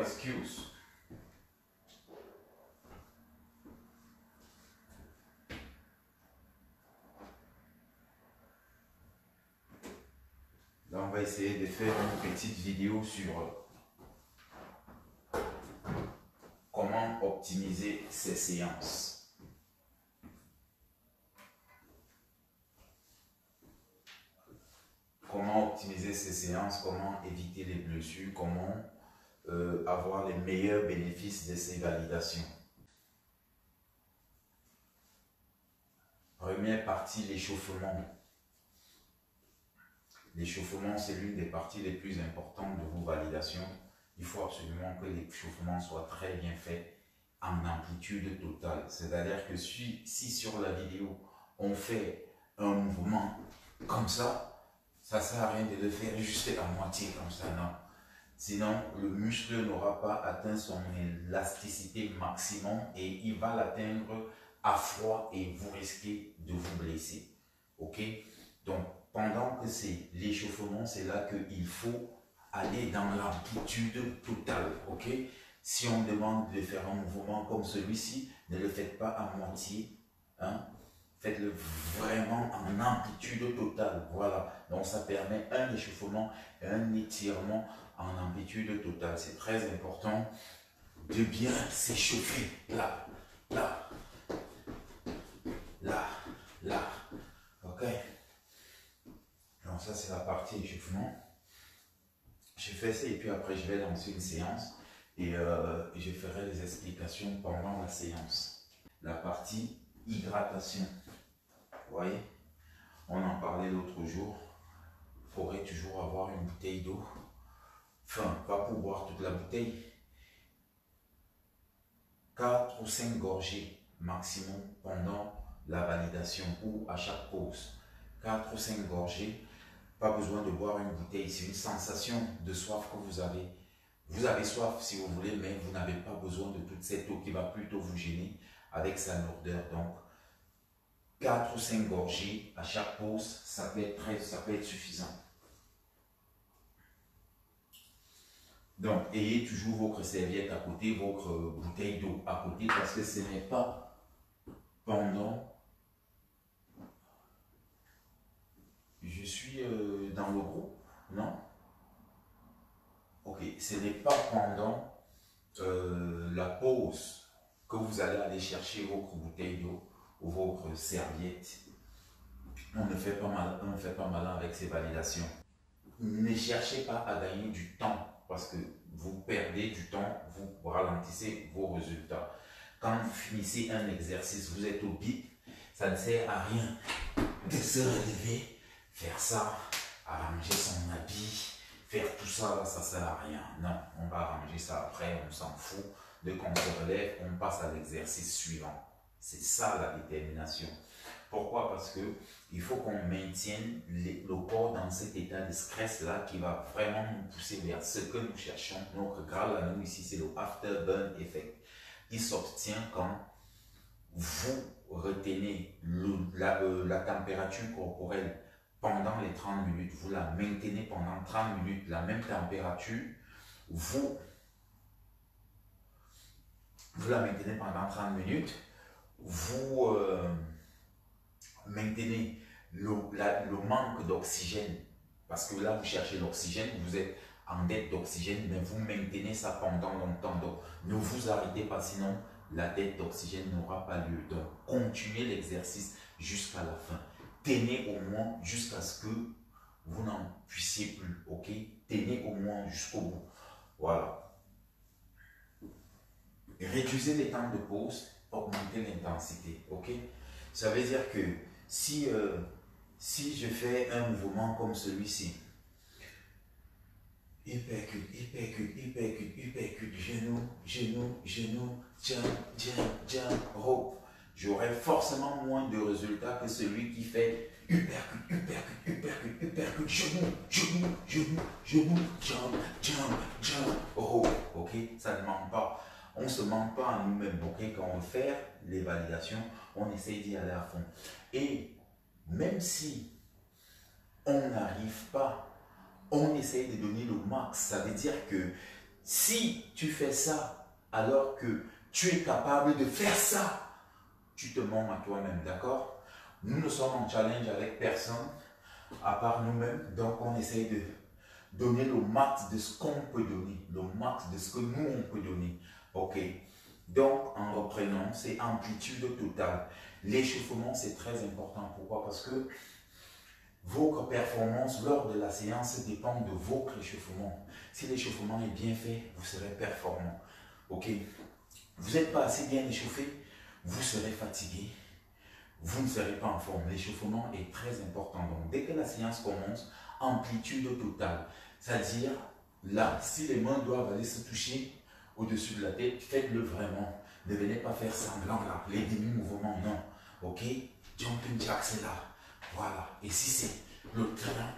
excuse. Là, on va essayer de faire une petite vidéo sur comment optimiser ces séances. Comment optimiser ces séances, comment éviter les blessures, comment avoir les meilleurs bénéfices de ces validations. Première partie, l'échauffement. L'échauffement, c'est l'une des parties les plus importantes de vos validations. Il faut absolument que l'échauffement soit très bien fait en amplitude totale. C'est-à-dire que si sur la vidéo, on fait un mouvement comme ça ne sert à rien de le faire juste à moitié comme ça, non. Sinon, le muscle n'aura pas atteint son élasticité maximum et il va l'atteindre à froid et vous risquez de vous blesser. Ok? Donc, pendant que c'est l'échauffement, c'est là qu'il faut aller dans l'amplitude totale. Ok? Si on demande de faire un mouvement comme celui-ci, ne le faites pas à moitié. Hein? Faites-le vraiment en amplitude totale. Voilà. Donc, ça permet un échauffement et un étirement en amplitude totale. C'est très important de bien s'échauffer. Là, là, là, là. Ok? Donc, ça, c'est la partie échauffement. Je fais ça et puis après, je vais lancer une séance et je ferai les explications pendant la séance. La partie hydratation. Vous voyez? On en parlait l'autre jour. Il faudrait toujours avoir une bouteille d'eau. Enfin, pas pour boire toute la bouteille. 4 ou 5 gorgées maximum pendant la validation ou à chaque pause. 4 ou 5 gorgées. Pas besoin de boire une bouteille. C'est une sensation de soif que vous avez. Vous avez soif si vous voulez, mais vous n'avez pas besoin de toute cette eau qui va plutôt vous gêner avec sa lourdeur. Donc, 4 ou 5 gorgées à chaque pause, ça peut être suffisant. Donc, ayez toujours votre serviette à côté, votre bouteille d'eau à côté, parce que ce n'est pas pendant... Je suis dans le groupe, non? Ok, ce n'est pas pendant la pause que vous allez aller chercher votre bouteille d'eau ou votre serviette. On ne fait pas malin avec ces validations. Ne cherchez pas à gagner du temps parce que vous perdez du temps, vous ralentissez vos résultats. Quand vous finissez un exercice, vous êtes au pic, ça ne sert à rien de se relever, faire ça, arranger son habit, faire tout ça, là, ça ne sert à rien. Non, on va arranger ça après, on s'en fout. Dès qu'on se relève, on passe à l'exercice suivant. C'est ça la détermination. Pourquoi? Parce que il faut qu'on maintienne le corps dans cet état de stress-là qui va vraiment nous pousser vers ce que nous cherchons. Notre Graal à nous ici, c'est le Afterburn Effect. Il s'obtient quand vous retenez la température corporelle pendant les 30 minutes. Vous la maintenez pendant 30 minutes, la même température. Vous la maintenez pendant 30 minutes. Vous maintenez le manque d'oxygène, parce que là vous cherchez l'oxygène, vous êtes en dette d'oxygène, mais vous maintenez ça pendant longtemps. Donc ne vous arrêtez pas, sinon la dette d'oxygène n'aura pas lieu. Donc continuez l'exercice jusqu'à la fin. Tenez au moins jusqu'à ce que vous n'en puissiez plus. Ok? Tenez au moins jusqu'au bout. Voilà. Réduisez les temps de pause, augmentez l'intensité. Ok? Ça veut dire que si je fais un mouvement comme celui-ci, hypercute, hypercute, hypercute, hypercute, genou, genou, genou, jump, jump, jump, rope, j'aurai forcément moins de résultats que celui qui fait hypercute, hypercute, hypercute, hypercute, genou, genou, genou, genou, jump, jump, jump, rope. Ok? Ça ne manque pas. On ne se ment pas à nous-mêmes. Ok? Quand on fait les validations, on essaie d'y aller à fond. Et même si on n'arrive pas, on essaie de donner le max. Ça veut dire que Si tu fais ça alors que tu es capable de faire ça, tu te mens à toi-même, d'accord? Nous ne sommes en challenge avec personne à part nous-mêmes, donc on essaye de donner le max de ce qu'on peut donner, le max de ce que nous on peut donner. Ok, donc en reprenant, c'est amplitude totale. L'échauffement, c'est très important. Pourquoi? Parce que votre performance lors de la séance dépend de votre échauffement. Si l'échauffement est bien fait, vous serez performant. Ok, vous n'êtes pas assez bien échauffé, vous serez fatigué, vous ne serez pas en forme. L'échauffement est très important. Donc, dès que la séance commence, amplitude totale. C'est-à-dire, là, si les mains doivent aller se toucher au-dessus de la tête, faites-le vraiment. Ne venez pas faire semblant là, les demi-mouvements, non. Ok? Jumping jack, c'est là. Voilà. Et si c'est le train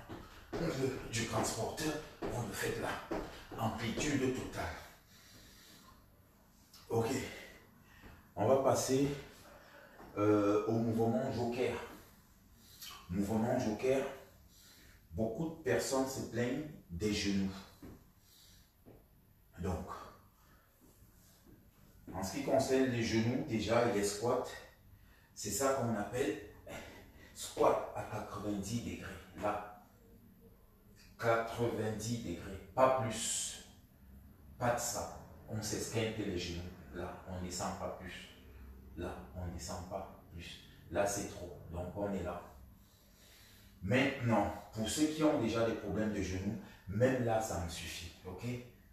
du transporteur, vous le faites là. Amplitude totale. Ok. On va passer au mouvement joker. Mouvement joker, beaucoup de personnes se plaignent des genoux. Donc, en ce qui concerne les genoux, déjà, et les squats, c'est ça qu'on appelle squat à 90 degrés. Là, 90 degrés, pas plus. Pas de ça. On s'esquinte les genoux. Là, on ne descend pas plus. Là, on ne descend pas plus. Là, c'est trop. Donc, on est là. Maintenant, pour ceux qui ont déjà des problèmes de genoux, même là, ça me suffit. Ok?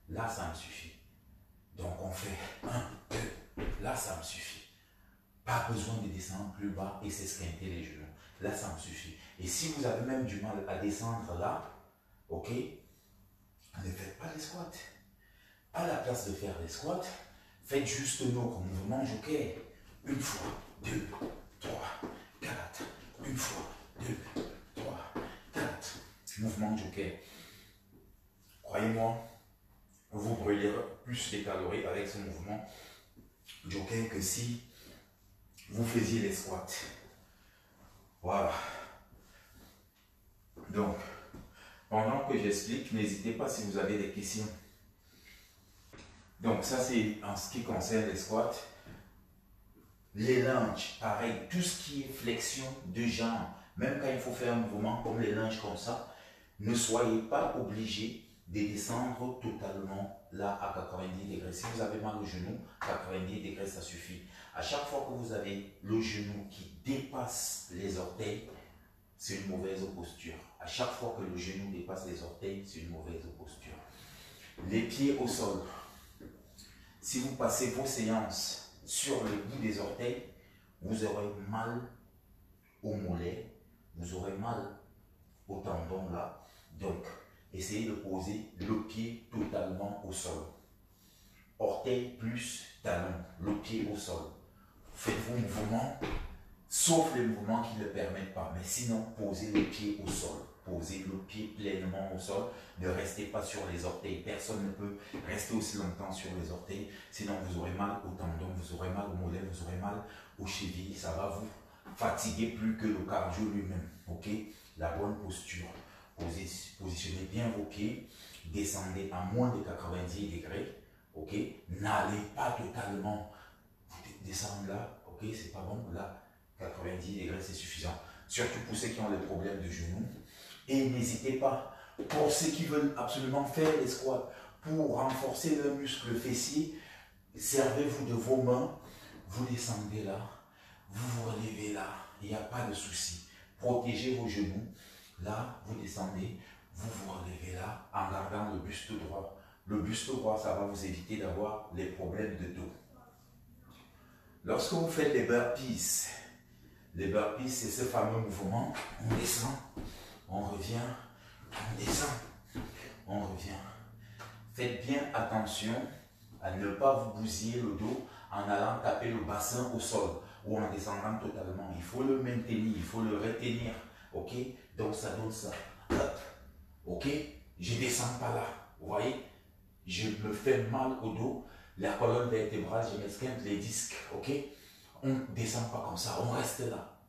Là, ça me suffit. Donc, on fait 1, 2. Là, ça me suffit. Pas besoin de descendre plus bas et s'esquinter les genoux. Là, ça me suffit. Et si vous avez même du mal à descendre là, ok? Ne faites pas les squats. À la place de faire les squats, faites juste notre mouvement joker. Une fois, 2, 3, 4. Une fois, 2, 3, 4. Mouvement joker. Croyez-moi, vous brûlerez plus de calories avec ce mouvement joker que si vous faisiez les squats. Voilà. Donc, pendant que j'explique, n'hésitez pas si vous avez des questions. Donc, ça c'est en ce qui concerne les squats. Les lunges, pareil, tout ce qui est flexion de jambes, même quand il faut faire un mouvement comme les lunges comme ça, ne soyez pas obligé de descendre totalement là à 90 degrés. Si vous avez mal au genou, 90 degrés, ça suffit. À chaque fois que vous avez le genou qui dépasse les orteils, c'est une mauvaise posture. À chaque fois que le genou dépasse les orteils, c'est une mauvaise posture. Les pieds au sol. Si vous passez vos séances sur le bout des orteils, vous aurez mal au mollet, vous aurez mal au tendon là. Donc, essayez de poser le pied totalement au sol. Orteil plus talon, le pied au sol. Faites vos mouvements, sauf les mouvements qui ne le permettent pas. Mais sinon, posez le pied au sol. Posez le pied pleinement au sol. Ne restez pas sur les orteils. Personne ne peut rester aussi longtemps sur les orteils. Sinon, vous aurez mal au tendon, vous aurez mal au mollet, vous aurez mal aux chevilles. Ça va vous fatiguer plus que le cardio lui-même. Ok? La bonne posture. Positionnez bien vos pieds. Descendez à moins de 90 degrés. Ok? N'allez pas totalement descendre là. Ok? C'est pas bon. Là, 90 degrés, c'est suffisant. Surtout pour ceux qui ont des problèmes de genoux. Et n'hésitez pas, pour ceux qui veulent absolument faire les squats, pour renforcer le muscle fessier, servez-vous de vos mains, vous descendez là, vous vous relevez là, il n'y a pas de souci. Protégez vos genoux, là, vous descendez, vous vous relevez là, en gardant le buste droit. Le buste droit, ça va vous éviter d'avoir les problèmes de dos. Lorsque vous faites les burpees, c'est ce fameux mouvement, on descend, on revient, on descend, on revient. Faites bien attention à ne pas vous bousiller le dos en allant taper le bassin au sol ou en descendant totalement. Il faut le maintenir, il faut le retenir. Ok? Donc ça donne ça. Hop. Ok? Je ne descends pas là. Vous voyez? Je me fais mal au dos. La colonne vertébrale, je m'esquinte les disques. Ok? On ne descend pas comme ça, on reste là.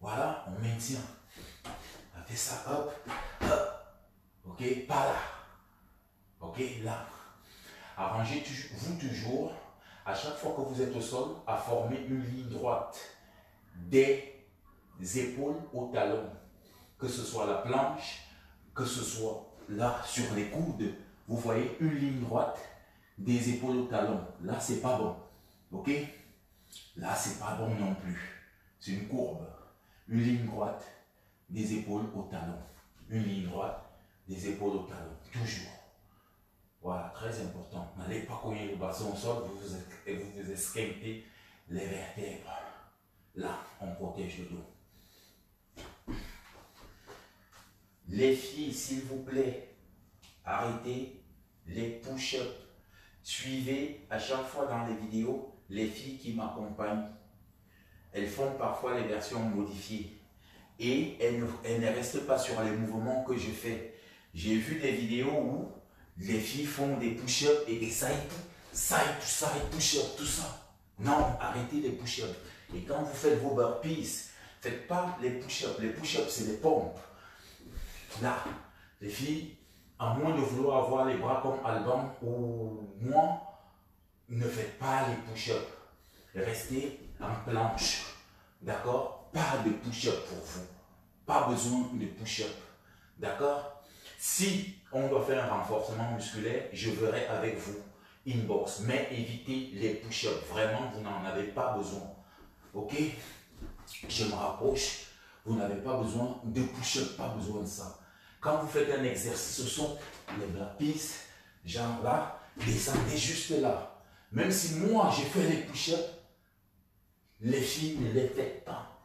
Voilà, on maintient. On fait ça, hop, hop. Ok, pas là. Ok, là. Arrangez-vous toujours, à chaque fois que vous êtes au sol, à former une ligne droite des épaules au talon. Que ce soit la planche, que ce soit là sur les coudes, vous voyez une ligne droite des épaules au talon. Là, c'est pas bon. Ok? Là, c'est pas bon non plus. C'est une courbe. Une ligne droite des épaules au talon. Une ligne droite des épaules au talon. Toujours. Voilà, très important. N'allez pas cogner le bassin au sol et vous vous esquintez les vertèbres. Là, on protège le dos. Les filles, s'il vous plaît, arrêtez les push-ups. Suivez à chaque fois dans les vidéos les filles qui m'accompagnent. Elles font parfois les versions modifiées et elles ne restent pas sur les mouvements que je fais. J'ai vu des vidéos où les filles font des push-ups et ça et push-up, tout ça. Non, arrêtez les push-ups. Et quand vous faites vos burpees, faites pas les push-ups. Les push-ups, c'est les pompes. Là, les filles, à moins de vouloir avoir les bras comme Alban ou moi, ne faites pas les push-ups. Restez en planche. D'accord? Pas de push-up pour vous. Pas besoin de push-up. D'accord? Si on doit faire un renforcement musculaire, je verrai avec vous inbox. Mais évitez les push-ups. Vraiment, vous n'en avez pas besoin. Ok? Je me rapproche. Vous n'avez pas besoin de push-up. Pas besoin de ça. Quand vous faites un exercice, ce sont les burpees. Genre là, descendez juste là. Même si moi, j'ai fait les push-ups, les filles ne les faites pas.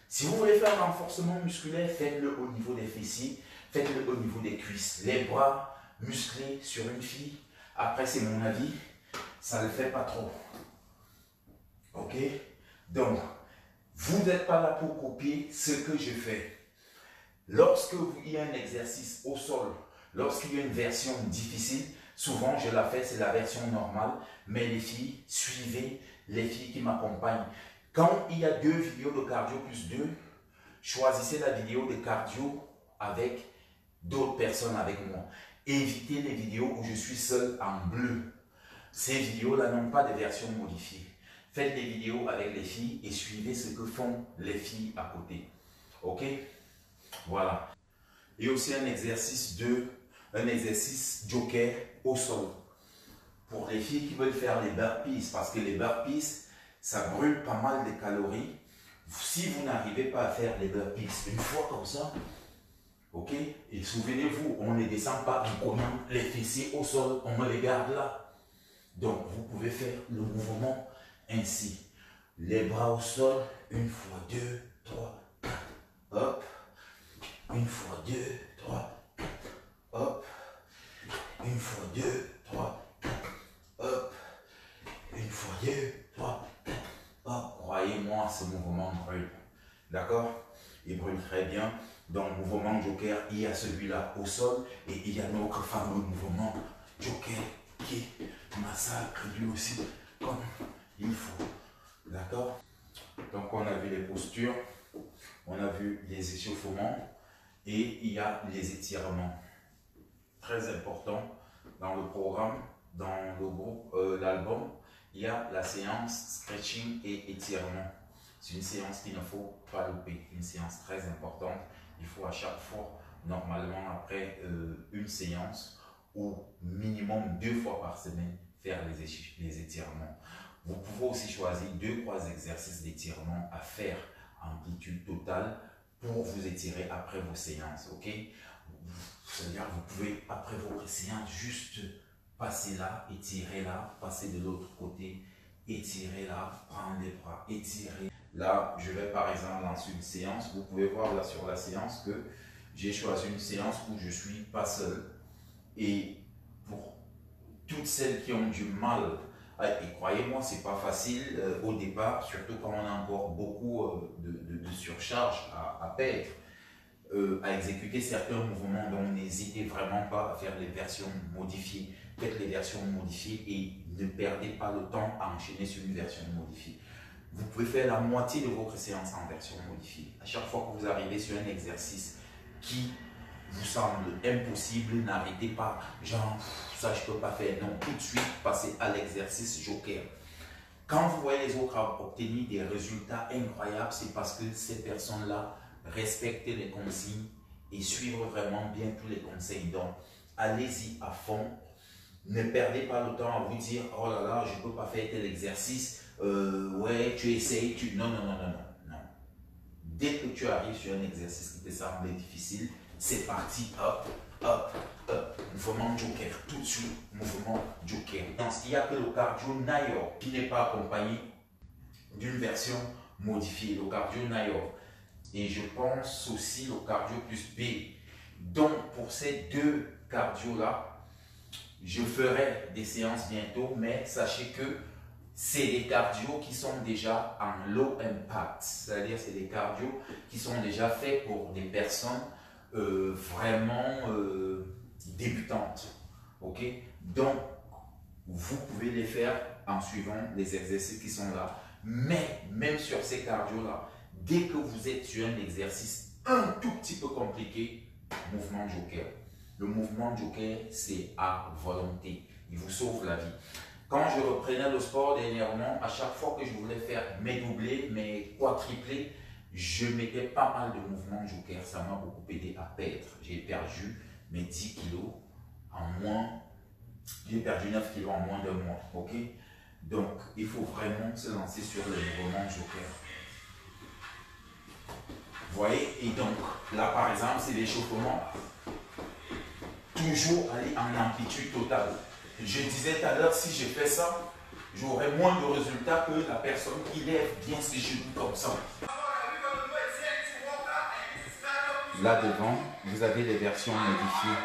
Si vous voulez faire un renforcement musculaire, faites-le au niveau des fessiers, faites-le au niveau des cuisses. Les bras musclés sur une fille, après c'est mon avis, ça ne le fait pas trop. Ok? Donc, vous n'êtes pas là pour copier ce que je fais. Lorsqu'il y a un exercice au sol, lorsqu'il y a une version difficile, souvent je la fais, c'est la version normale, mais les filles, suivez les filles qui m'accompagnent. Quand il y a 2 vidéos de cardio plus 2, choisissez la vidéo de cardio avec d'autres personnes avec moi. Évitez les vidéos où je suis seul en bleu. Ces vidéos-là n'ont pas de version modifiée. Faites des vidéos avec les filles et suivez ce que font les filles à côté. Ok? Voilà. Et aussi un exercice joker au sol. Pour les filles qui veulent faire les burpees, parce que les burpees, ça brûle pas mal de calories. Si vous n'arrivez pas à faire les burpees une fois comme ça, ok, et souvenez-vous, on ne descend pas en cognant les fessiers au sol, on me les garde là. Donc, vous pouvez faire le mouvement ainsi. Les bras au sol, 1 fois 2, 3, 4, hop. 1 fois 2, 3, 4, hop. 1 fois 2, 3, 4, hop. 1 fois 2, 3, 4, hop. Croyez-moi, ce mouvement brûle. D'accord? Il brûle très bien. Dans le mouvement joker, il y a celui-là au sol et il y a notre fameux mouvement joker qui massacre lui aussi comme il faut. D'accord? Donc on a vu les postures, on a vu les échauffements. Et il y a les étirements. Très important dans le programme, dans le groupe, l'album, il y a la séance stretching et étirement. C'est une séance qu'il ne faut pas louper, une séance très importante. Il faut à chaque fois, normalement après une séance, ou minimum 2 fois par semaine, faire les étirements. Vous pouvez aussi choisir 2-3 exercices d'étirement à faire en amplitude totale pour vous étirer après vos séances, ok? C'est-à-dire vous pouvez, après votre séance, juste passer là, étirer là, passer de l'autre côté, étirer là, prendre les bras, étirer. Là, je vais par exemple lancer une séance. Vous pouvez voir là sur la séance que j'ai choisi une séance où je ne suis pas seul. Et pour toutes celles qui ont du mal, et croyez-moi, c'est pas facile au départ, surtout quand on a encore beaucoup de surcharge à perdre, à exécuter certains mouvements. Donc n'hésitez vraiment pas à faire les versions modifiées. Faites les versions modifiées et ne perdez pas le temps à enchaîner sur une version modifiée. Vous pouvez faire la moitié de votre séance en version modifiée. À chaque fois que vous arrivez sur un exercice qui vous semble impossible, n'arrêtez pas, genre, ça je ne peux pas faire. Non, tout de suite, passez à l'exercice joker. Quand vous voyez les autres obtenir des résultats incroyables, c'est parce que ces personnes-là respectent les consignes et suivent vraiment bien tous les conseils. Donc, allez-y à fond. Ne perdez pas le temps à vous dire, oh là là, je ne peux pas faire tel exercice. Ouais, tu essayes, tu... Non, non, non, non, non, non. Dès que tu arrives sur un exercice qui te semble difficile, c'est parti, hop, hop, hop. Mouvement joker, tout de suite, mouvement joker. Il n'y a que le cardio Nayor qui n'est pas accompagné d'une version modifiée, le cardio Nayor. Et je pense aussi le cardio plus B. Donc, pour ces deux cardio-là, je ferai des séances bientôt, mais sachez que c'est des cardio qui sont déjà en low impact. C'est-à-dire c'est des cardio qui sont déjà faits pour des personnes vraiment débutantes. Ok? Donc, vous pouvez les faire en suivant les exercices qui sont là. Mais, même sur ces cardio-là, dès que vous êtes sur un exercice un tout petit peu compliqué, mouvement joker. Le mouvement joker, c'est à volonté. Il vous sauve la vie. Quand je reprenais le sport dernièrement, à chaque fois que je voulais faire mes doublés, mes quadruplés, je mettais pas mal de mouvements joker. Ça m'a beaucoup aidé à perdre. J'ai perdu mes 10 kilos en moins. J'ai perdu 9 kilos en moins d'un mois. Ok? Donc, il faut vraiment se lancer sur le mouvement joker. Vous voyez? Et donc, là par exemple, c'est l'échauffement. Toujours aller en amplitude totale. Je disais tout à l'heure, si je fais ça, j'aurai moins de résultats que la personne qui lève bien ses genoux comme ça. Là devant, vous avez les versions modifiées.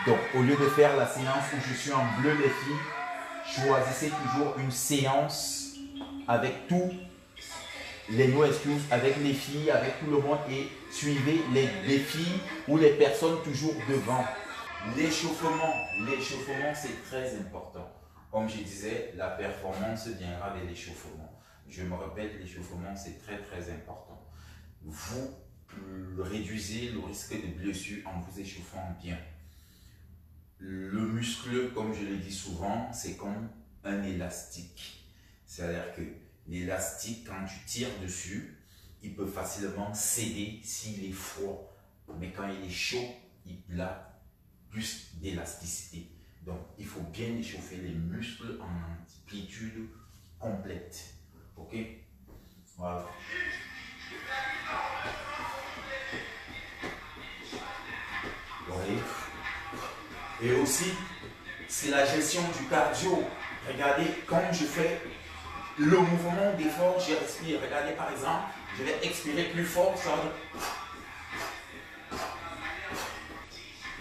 Donc, au lieu de faire la séance où je suis en bleu les filles, choisissez toujours une séance avec tous les no excuses, avec les filles, avec tout le monde et suivez les filles ou les personnes toujours devant. L'échauffement, c'est très important. Comme je disais, la performance viendra de l'échauffement. Je me répète, l'échauffement c'est très très important. Vous réduisez le risque de blessure en vous échauffant bien. Le muscle, comme je le dis souvent, c'est comme un élastique. C'est-à-dire que l'élastique, quand tu tires dessus, il peut facilement céder s'il est froid. Mais quand il est chaud, il a plus d'élasticité. Donc, il faut bien échauffer les muscles en amplitude complète. Ok? Voilà. Oui. Et aussi, c'est la gestion du cardio. Regardez, quand je fais le mouvement d'effort, je respire. Regardez par exemple, je vais expirer plus fort. Ça va...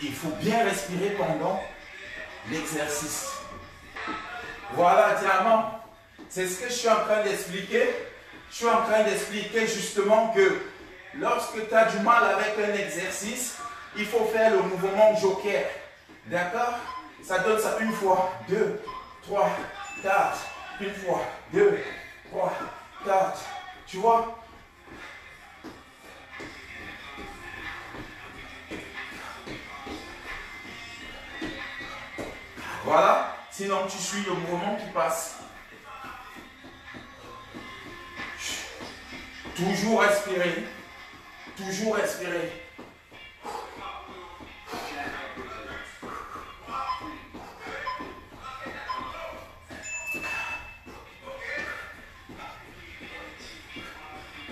Il faut bien respirer pendant l'exercice. Voilà, diamant. C'est ce que je suis en train d'expliquer. Je suis en train d'expliquer justement que lorsque tu as du mal avec un exercice, il faut faire le mouvement joker. D'accord? Ça donne ça une fois, 2, 3, 4. Une fois, 2, 3, 4. Tu vois? Voilà. Sinon, tu suis le mouvement qui passe. Toujours respirer. Toujours respirer.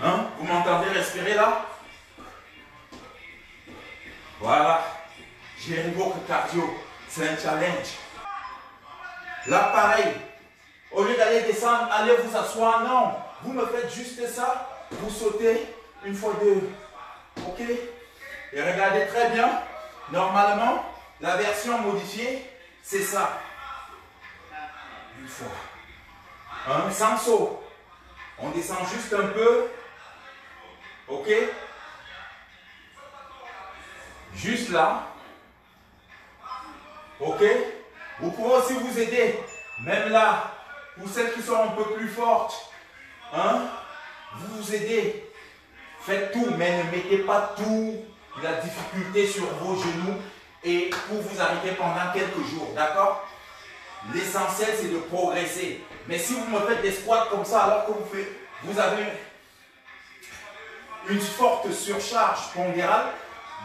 Hein? Vous m'entendez respirer là? Voilà. J'ai un beau cardio. C'est un challenge. Là, pareil. Au lieu d'aller descendre, allez vous asseoir. Non. Vous me faites juste ça. Vous sautez une fois deux. Ok? Et regardez très bien. Normalement, la version modifiée, c'est ça. Une fois. Un sans saut. On descend juste un peu. Ok? Juste là. Ok? Vous pouvez aussi vous aider. Même là, pour celles qui sont un peu plus fortes. Hein? Vous vous aidez. Faites tout, mais ne mettez pas tout la difficulté sur vos genoux et pour vous arrêter pendant quelques jours, d'accord? L'essentiel, c'est de progresser. Mais si vous me faites des squats comme ça, alors que vous avez une forte surcharge pondérale,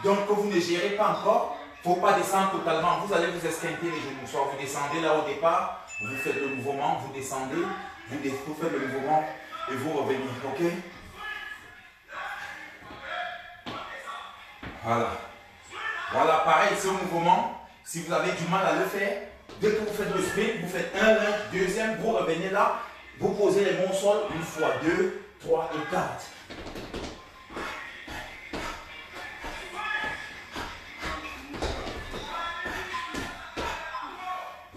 donc que vous ne gérez pas encore, il ne faut pas descendre totalement. Vous allez vous esquinter les genoux. Soit vous descendez là au départ, vous faites le mouvement, vous descendez, vous faites le mouvement et vous revenez. Ok? Voilà. Voilà, pareil, ce mouvement, si vous avez du mal à le faire, dès que vous faites le sprint, vous faites un lunge, deuxième, vous revenez là, vous posez les mains au sol, une fois, 2, 3 et 4.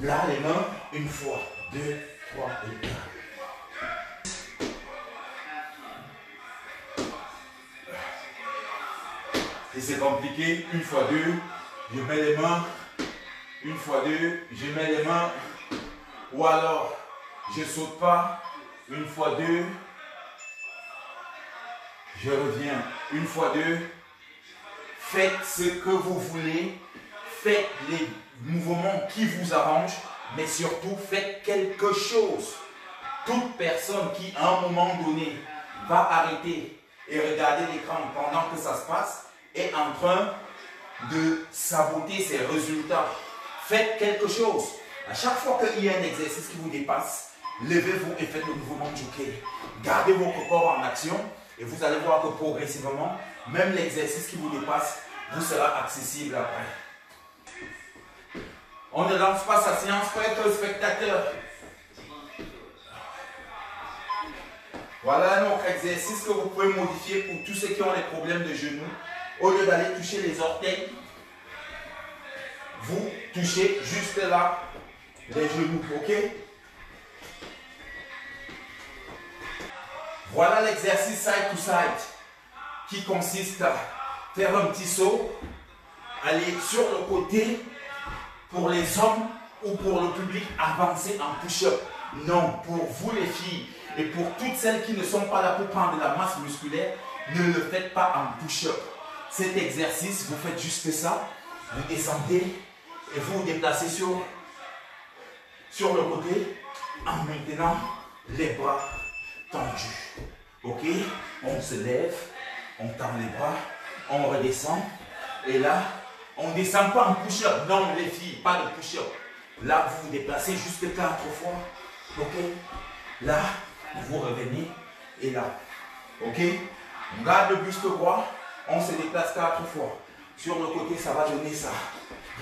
Là, les mains, une fois, 2, 3 et 4. Si c'est compliqué, une fois, 2, je mets les mains, une fois, 2, je mets les mains, ou alors, je saute pas, une fois, 2, je reviens, une fois, 2, faites ce que vous voulez, faites les mouvements qui vous arrangent, mais surtout faites quelque chose. Toute personne qui, à un moment donné, va arrêter et regarder l'écran pendant que ça se passe, est en train de saboter ses résultats. Faites quelque chose. À chaque fois qu'il y a un exercice qui vous dépasse, levez-vous et faites le mouvement du jockey. Gardez votre corps en action et vous allez voir que progressivement, même l'exercice qui vous dépasse vous sera accessible après. On ne lance pas sa séance pour être spectateur. Voilà un autre exercice que vous pouvez modifier pour tous ceux qui ont des problèmes de genoux. Au lieu d'aller toucher les orteils, vous touchez juste là les genoux, ok? Voilà l'exercice side to side qui consiste à faire un petit saut, aller sur le côté pour les hommes ou pour le public, avancer en push-up. Non, pour vous les filles et pour toutes celles qui ne sont pas là pour prendre de la masse musculaire, ne le faites pas en push-up. Cet exercice, vous faites juste ça, vous descendez et vous vous déplacez sur le côté en maintenant les bras tendus. Ok? On se lève, on tend les bras, on redescend et là, on ne descend pas en push-up. Non, les filles, pas de push-up. Là, vous vous déplacez juste 4 fois. Ok? Là, vous revenez et là. Ok? On garde le buste droit. On se déplace 4 fois. Sur le côté, ça va donner ça.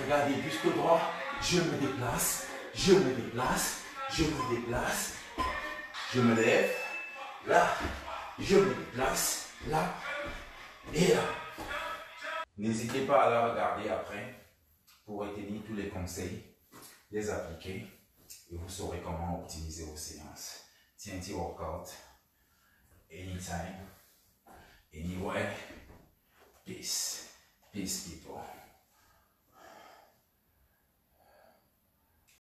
Regardez, buste droit. Je me déplace. Je me déplace. Je me déplace. Je me lève. Là. Je me déplace. Là. Et là. N'hésitez pas à la regarder après pour retenir tous les conseils, les appliquer et vous saurez comment optimiser vos séances. TNT Workout, anytime, anywhere. Peace. Peace, people.